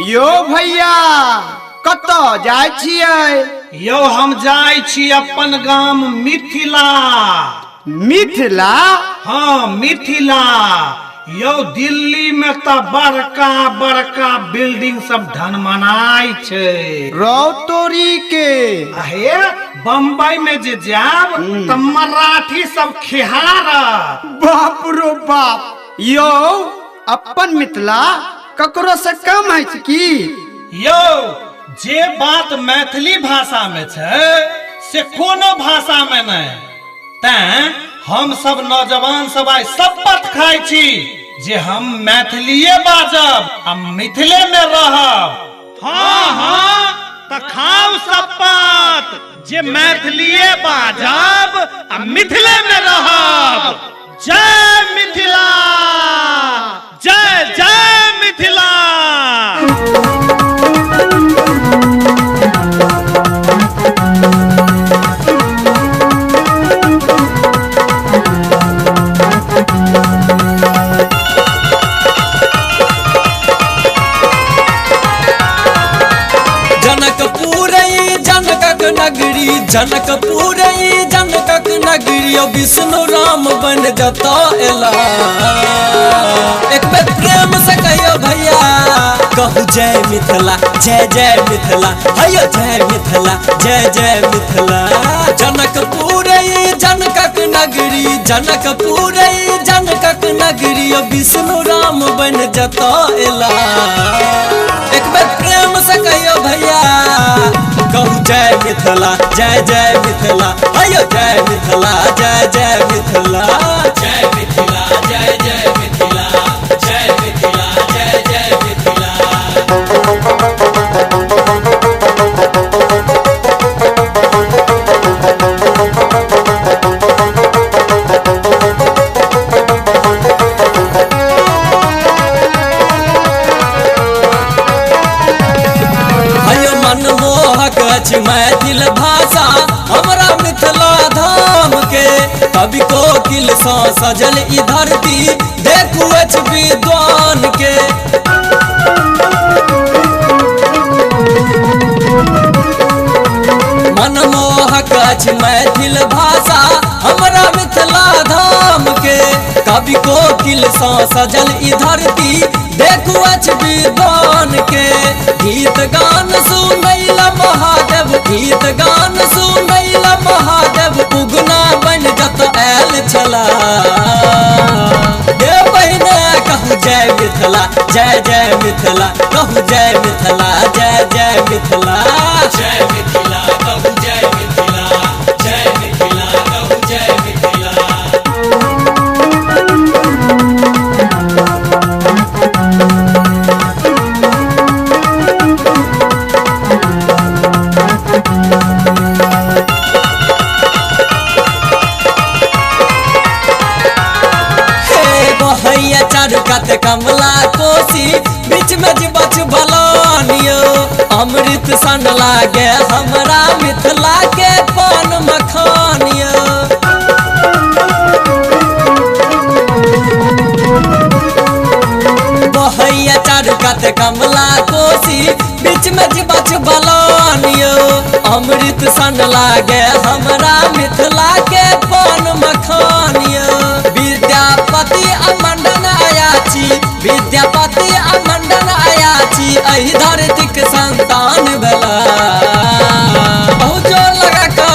यो भैया कत जाय छियै? यो हम जाय छी अपन गाम मिथिला। मिथिला? हाँ मिथिला। यो दिल्ली में तो बड़का बड़का बिल्डिंग सब ढनमनाई छे। रौतोरी के अहे बम्बई में जे जाब त मराठी सब खिहार। बाप रो बाप। यो अपन मिथिला ककरो से कम है की? यो जे बात मैथिली भाषा में छे से कोनो भाषा में नहीं। तैं हम सब नौजवान सब आई शपथ खाई छी जे हम मैथिलीए बाजब आ मिथिले में रहब। हाँ हाँ त खाओ शपथ जे मैथिलीए बाजब आ मिथिले में रहब। जय मिथिला, जय जय मिथिला। जनकपुर जनकक नगरी विष्णु राम बन जता एला। एक बेर प्रेम से कहियो भैया कहू जय मिथिला, जय जय मिथिला, हैयो जय मिथिला, जय जय मिथिला। जनकपुर जनकक नगरी, जनकपुर जनकक नगरी विष्णु राम बन जता एला। एक बेर प्रेम से कहियो भैया कहू जय मिथिला, जय जय मिथिला, हैयो जय मिथिला, जय जय मिथिला। जय मिथिला, जय जय मिथिला, जय मिथिला, जय जय मिथिला। मैथिल भाषा हमरा मिथिला धाम के कवि कोकिल सा सजल ई धरती देखू अछि विद्वान के। मनमोहक अछि मैथिल भाषा हमरा मिथिला धाम के कवि कोकिल सा सजल ई धरती देखू अछि विद्वान के। गीत गान सुनैला महादेव, गीत गान सुनैला महादेव उगना बन जत आयल छला। हे बहिने कहू जय मिथिला, जय जय मिथिला, कहू जय मिथिला, जय जय मिथिला। जय मिथिला कहू जय मिथिला, जय मिथिला कहू जय मिथिला। चारुकत कमला कोसी बीच में जीवछ भलानियो। अमृत सन लागे हमरा मिथिला के पान मखानियो। बहैया चारुकत कमला कोसी बीच में जीवछ भलानियो। अमृत सन लागे हमरा मिथिला के पान मखानियो। विद्यापति अमंडन आयाची, विद्यापति अमंडन आयाची एहि धरतीक संतान भेला। बहुत जोर लगा कह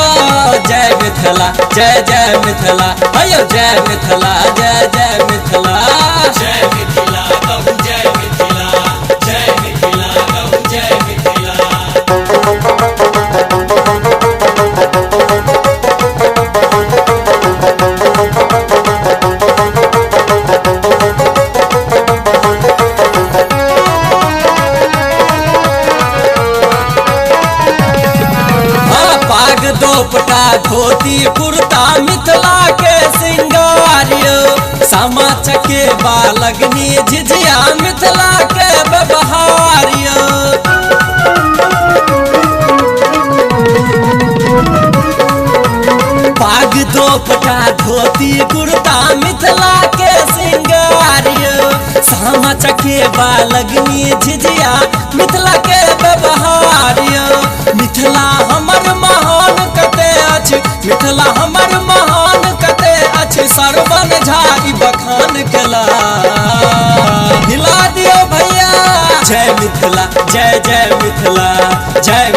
जय मिथिला, जय जय मिथिला, हैयो जय मिथिला, जय जय मिथिला। जय मिथिला कहू जय मिथिला, जय मिथिला कहू जय मिथिला। दोपटा धोती कुर्ता मिथिला के सिंगारियो। सामा चकेबा लगनी झिझिया मिथिला के व्यवहारियो। पाग दोपटा धोती कुर्ता मिथिला के सिंगारियो। सामा चकेबा लगनी झिझिया मिथिला के व्यवहार मिथिला हमर महान कते अछि मिथिला हमर महान कते अछि सरवन झाई बखान केला हिला दियो भैया जय मिथिला जय जय मिथिला जय